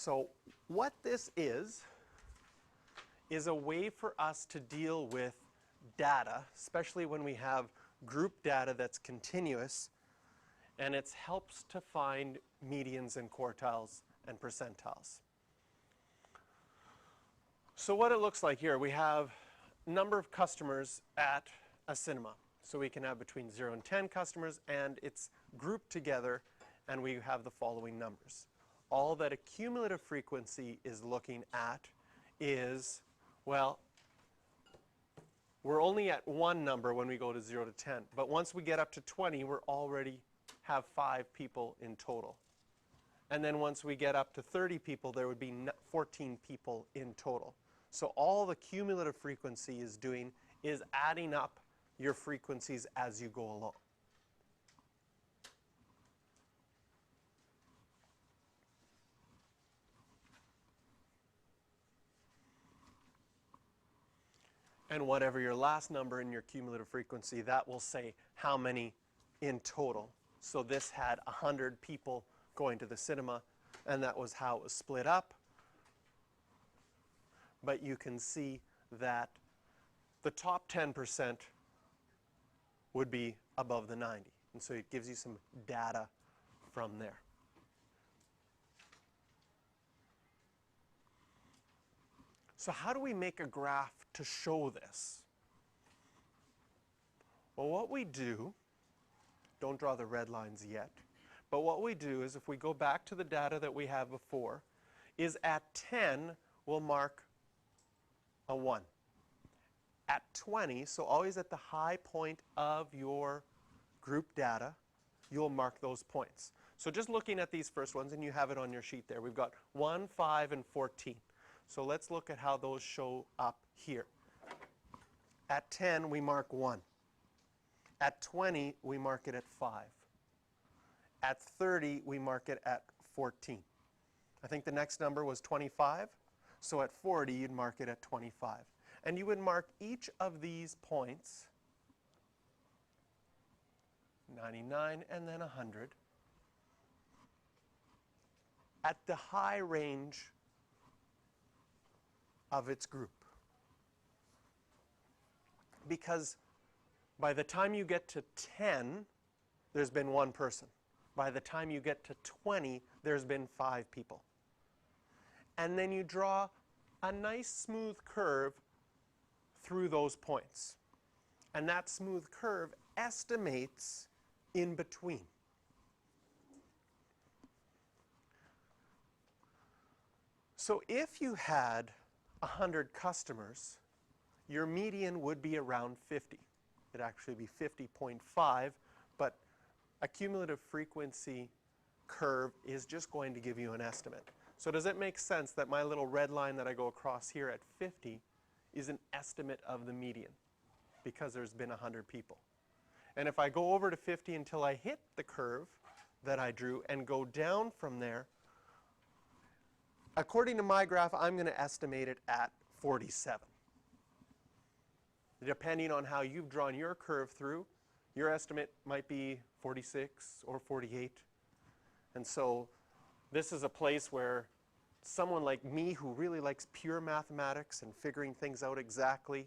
So what this is a way for us to deal with data, especially when we have group data that's continuous, and it helps to find medians and quartiles and percentiles. So what it looks like here, we have number of customers at a cinema. So we can have between 0 and 10 customers, and it's grouped together, and we have the following numbers. All that a cumulative frequency is looking at is, well, we're only at one number when we go to 0 to 10. But once we get up to 20, we're already have 5 people in total. And then once we get up to 30 people, there would be 14 people in total. So all the cumulative frequency is doing is adding up your frequencies as you go along. And whatever your last number in your cumulative frequency, that will say how many in total. So this had 100 people going to the cinema, and that was how it was split up. But you can see that the top 10% would be above the 90. And so it gives you some data from there. So how do we make a graph to show this? Well, what we do, don't draw the red lines yet, but what we do is if we go back to the data that we have before, is at 10, we'll mark a 1. At 20, so always at the high point of your group data, you'll mark those points. So just looking at these first ones, and you have it on your sheet there, we've got 1, 5, and 14. So let's look at how those show up here. At 10, we mark 1. At 20, we mark it at 5. At 30, we mark it at 14. I think the next number was 25. So at 40, you'd mark it at 25. And you would mark each of these points, 99 and then 100, at the high range of its group. Because by the time you get to 10, there's been one person. By the time you get to 20, there's been 5 people. And then you draw a nice smooth curve through those points. And that smooth curve estimates in between. So if you had 100 customers, your median would be around 50. It'd actually be 50.5, but a cumulative frequency curve is just going to give you an estimate. So does it make sense that my little red line that I go across here at 50 is an estimate of the median because there's been 100 people? And if I go over to 50 until I hit the curve that I drew and go down from there, according to my graph, I'm going to estimate it at 47. Depending on how you've drawn your curve through, your estimate might be 46 or 48. And so this is a place where someone like me who really likes pure mathematics and figuring things out exactly,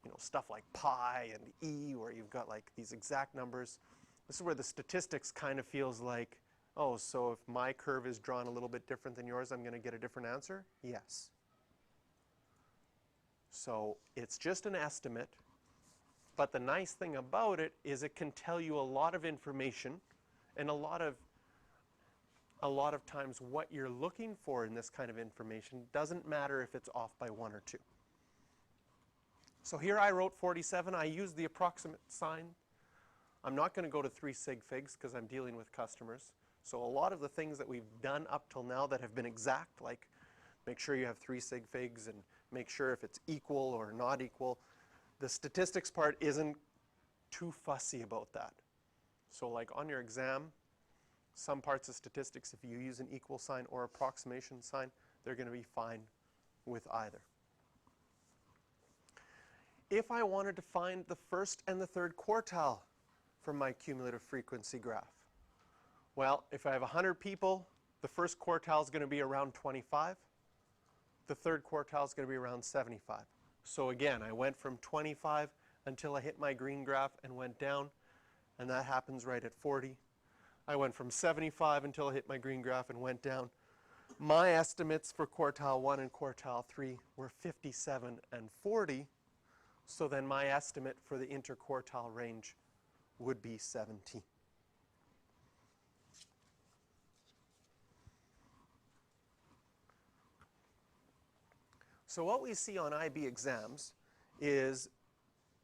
you know, stuff like pi and e, where you've got like these exact numbers, this is where the statistics kind of feels like, oh, so if my curve is drawn a little bit different than yours, I'm going to get a different answer? Yes. So it's just an estimate, but the nice thing about it is it can tell you a lot of information, and a lot of times what you're looking for in this kind of information doesn't matter if it's off by 1 or 2. So here I wrote 47. I used the approximate sign. I'm not going to go to 3 sig figs because I'm dealing with customers. So a lot of the things that we've done up till now that have been exact, like make sure you have 3 sig figs and make sure if it's equal or not equal, the statistics part isn't too fussy about that. So like on your exam, some parts of statistics, if you use an equal sign or approximation sign, they're going to be fine with either. If I wanted to find the first and the third quartile from my cumulative frequency graph, well, if I have 100 people, The first quartile is going to be around 25. The third quartile is going to be around 75. So again, I went from 25 until I hit my green graph and went down, and that happens right at 40. I went from 75 until I hit my green graph and went down. My estimates for quartile 1 and quartile 3 were 57 and 40, so then my estimate for the interquartile range would be 17. So what we see on IB exams is,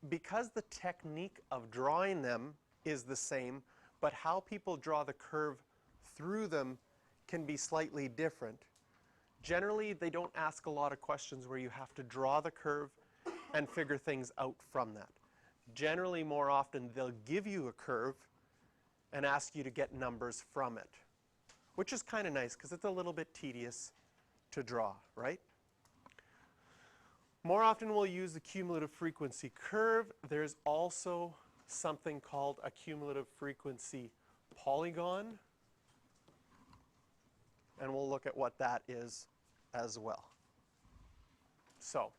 because the technique of drawing them is the same, but how people draw the curve through them can be slightly different. Generally, they don't ask a lot of questions where you have to draw the curve and figure things out from that. Generally, more often, they'll give you a curve and ask you to get numbers from it, which is kind of nice because it's a little bit tedious to draw, right? More often, we'll use the cumulative frequency curve. There's also something called a cumulative frequency polygon, and we'll look at what that is as well. So,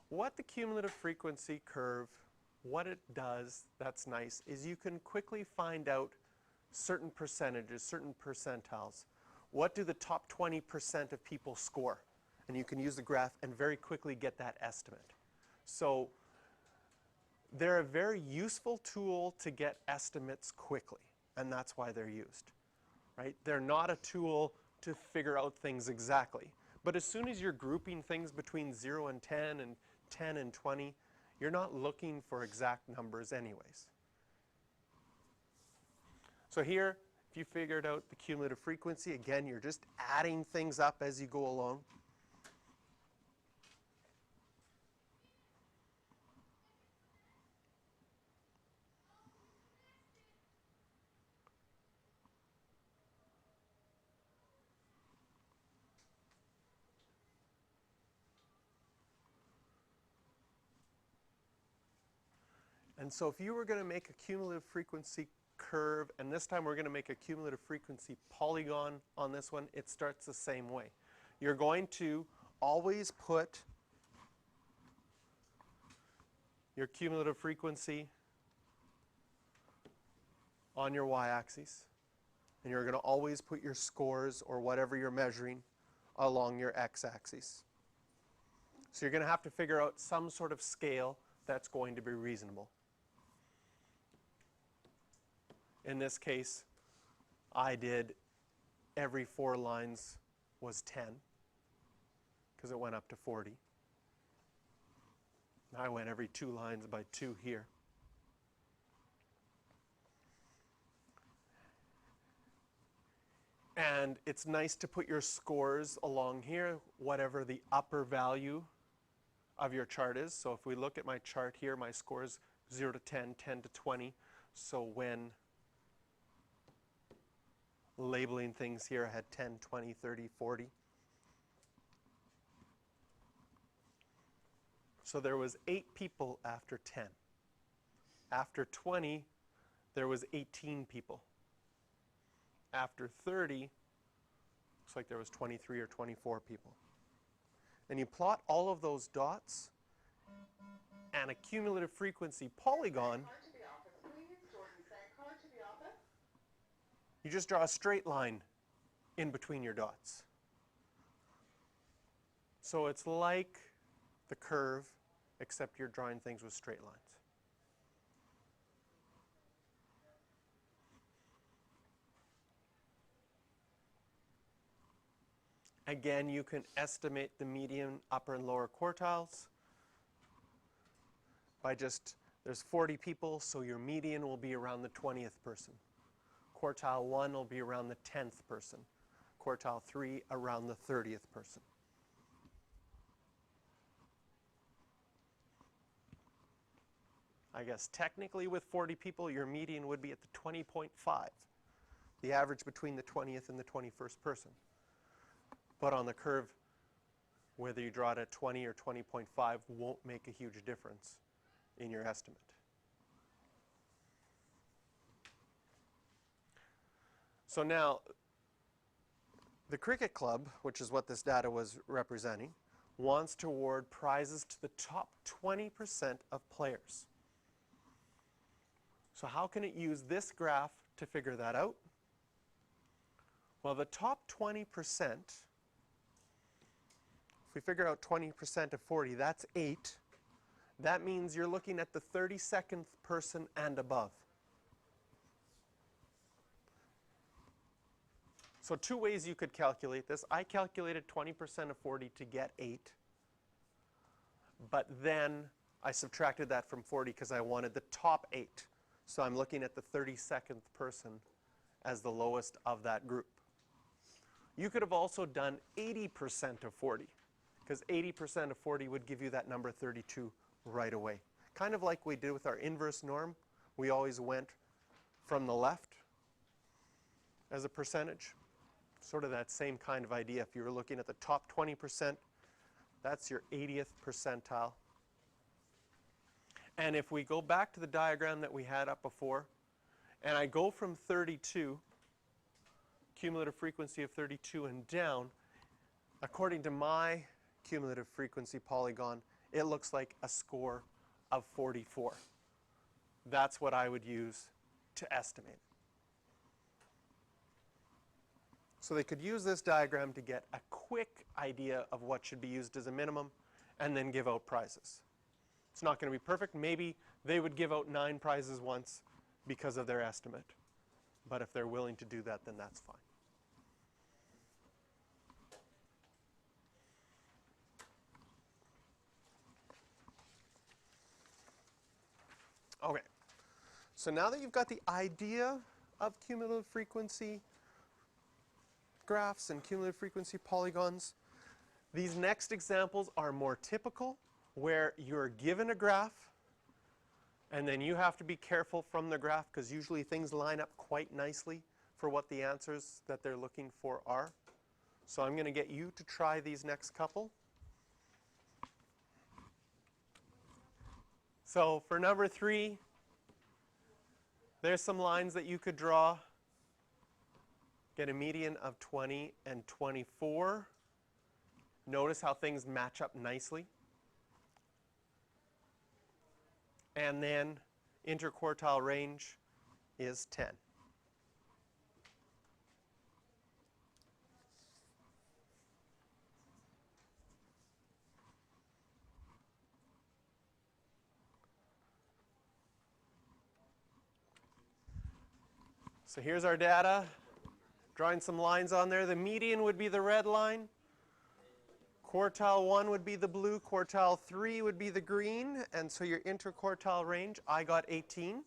what the cumulative frequency curve, what it does that's nice, is you can quickly find out certain percentages, certain percentiles. What do the top 20% of people score? And you can use the graph and very quickly get that estimate. So they're a very useful tool to get estimates quickly, and that's why they're used, right? They're not a tool to figure out things exactly. But as soon as you're grouping things between 0 and 10 and 10 and 20, you're not looking for exact numbers anyways. So here, if you figured out the cumulative frequency, again, you're just adding things up as you go along. And so if you were going to make a cumulative frequency curve, and this time we're going to make a cumulative frequency polygon on this one, it starts the same way. You're going to always put your cumulative frequency on your y-axis, and you're going to always put your scores or whatever you're measuring along your x-axis. So you're going to have to figure out some sort of scale that's going to be reasonable. In this case, I did every 4 lines was 10 because it went up to 40. I went every 2 lines by 2 here. And it's nice to put your scores along here, whatever the upper value of your chart is. So if we look at my chart here, my score is 0 to 10, 10 to 20. So when labeling things here, I had 10, 20, 30, 40. So there was 8 people after 10. After 20, there was 18 people. After 30, looks like there was 23 or 24 people. And you plot all of those dots, and a cumulative frequency polygon, you just draw a straight line in between your dots. So it's like the curve, except you're drawing things with straight lines. Again, you can estimate the median upper and lower quartiles by just, there's 40 people, so your median will be around the 20th person. Quartile 1 will be around the 10th person. Quartile 3 around the 30th person. I guess technically with 40 people, your median would be at the 20.5, the average between the 20th and the 21st person. But on the curve, whether you draw it at 20 or 20.5 won't make a huge difference in your estimate. So now, The cricket club, which is what this data was representing, wants to award prizes to the top 20% of players. So how can it use this graph to figure that out? Well, the top 20%, if we figure out 20% of 40, that's 8. That means you're looking at the 32nd person and above. So two ways you could calculate this. I calculated 20% of 40 to get 8. But then I subtracted that from 40 because I wanted the top 8. So I'm looking at the 32nd person as the lowest of that group. You could have also done 80% of 40, because 80% of 40 would give you that number 32 right away. Kind of like we did with our inverse norm. We always went from the left as a percentage. Sort of that same kind of idea. If you were looking at the top 20%, that's your 80th percentile. And if we go back to the diagram that we had up before, and I go from 32, cumulative frequency of 32 and down, according to my cumulative frequency polygon, it looks like a score of 44. That's what I would use to estimate. So they could use this diagram to get a quick idea of what should be used as a minimum and then give out prizes. It's not going to be perfect. Maybe they would give out 9 prizes once because of their estimate. But if they're willing to do that, then that's fine. Okay. So now that you've got the idea of cumulative frequency graphs and cumulative frequency polygons, these next examples are more typical, where you're given a graph and then you have to be careful from the graph because usually things line up quite nicely for what the answers that they're looking for are. So I'm going to get you to try these next couple. So for number 3, there's some lines that you could draw. Get a median of 20 and 24. Notice how things match up nicely. And then interquartile range is 10. So here's our data. Drawing some lines on there. The median would be the red line. Quartile 1 would be the blue. Quartile 3 would be the green. And so your interquartile range, I got 18.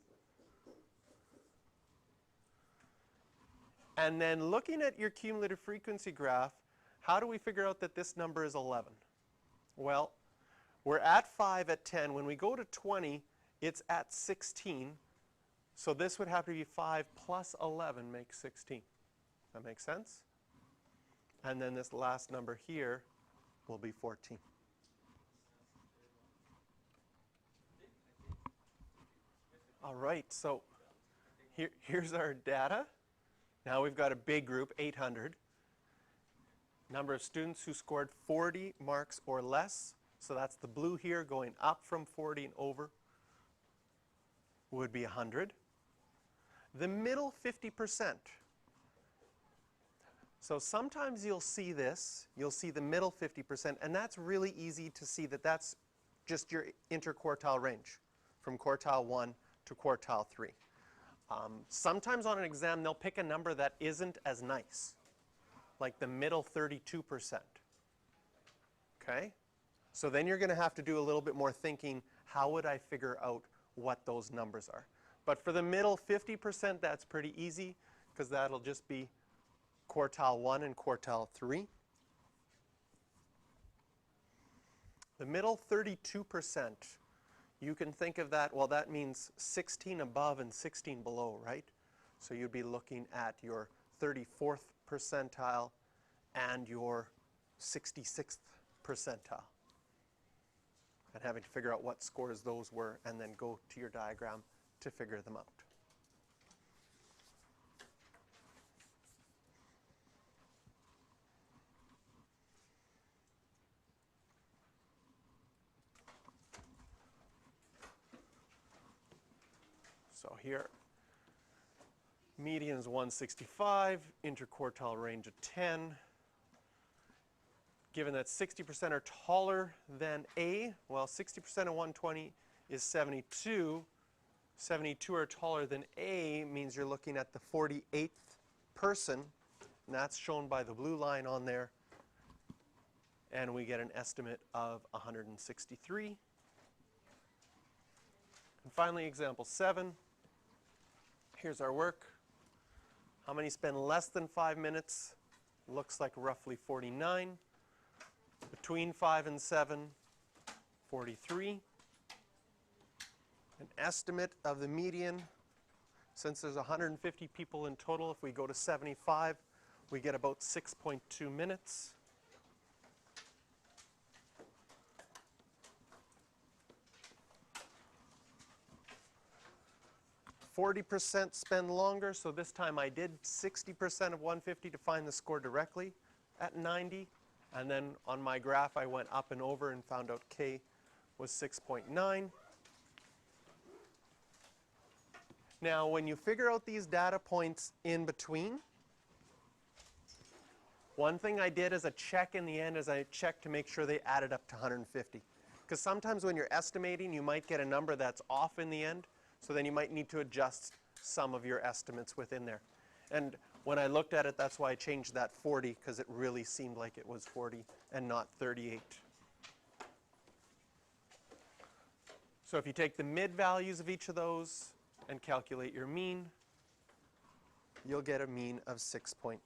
And then looking at your cumulative frequency graph, how do we figure out that this number is 11? Well, we're at 5 at 10. When we go to 20, it's at 16. So this would have to be 5 plus 11 makes 16. That makes sense? And then this last number here will be 14. All right, so here's our data. Now we've got a big group, 800. Number of students who scored 40 marks or less. So that's the blue here going up from 40 and over would be 100. The middle 50%. So sometimes you'll see this, you'll see the middle 50%, and that's really easy to see that that's just your interquartile range from quartile 1 to quartile 3. Sometimes on an exam they'll pick a number that isn't as nice, like the middle 32%. Okay? So then you're going to have to do a little bit more thinking, how would I figure out what those numbers are? But for the middle 50%, that's pretty easy, because that'll just be quartile 1 and quartile 3. The middle 32%, you can think of that, well, that means 16 above and 16 below, right? So you'd be looking at your 34th percentile and your 66th percentile, and having to figure out what scores those were and then go to your diagram to figure them out. So here, median is 165, interquartile range of 10. Given that 60% are taller than A, well, 60% of 120 is 72. 72 are taller than A means you're looking at the 48th person, and that's shown by the blue line on there. And we get an estimate of 163. And finally, example 7. Here's our work. How many spend less than 5 minutes? Looks like roughly 49. Between 5 and 7, 43. An estimate of the median, since there's 150 people in total, if we go to 75, we get about 6.2 minutes. %, spend longer, so this time I did 60% of 150 to find the score directly at 90. And then on my graph, I went up and over and found out K was 6.9. Now, when you figure out these data points in between, one thing I did as a check in the end is I checked to make sure they added up to 150. Because sometimes when you're estimating, you might get a number that's off in the end, so then you might need to adjust some of your estimates within there. And when I looked at it, that's why I changed that 40, because it really seemed like it was 40 and not 38. So if you take the mid values of each of those and calculate your mean, you'll get a mean of 6.23.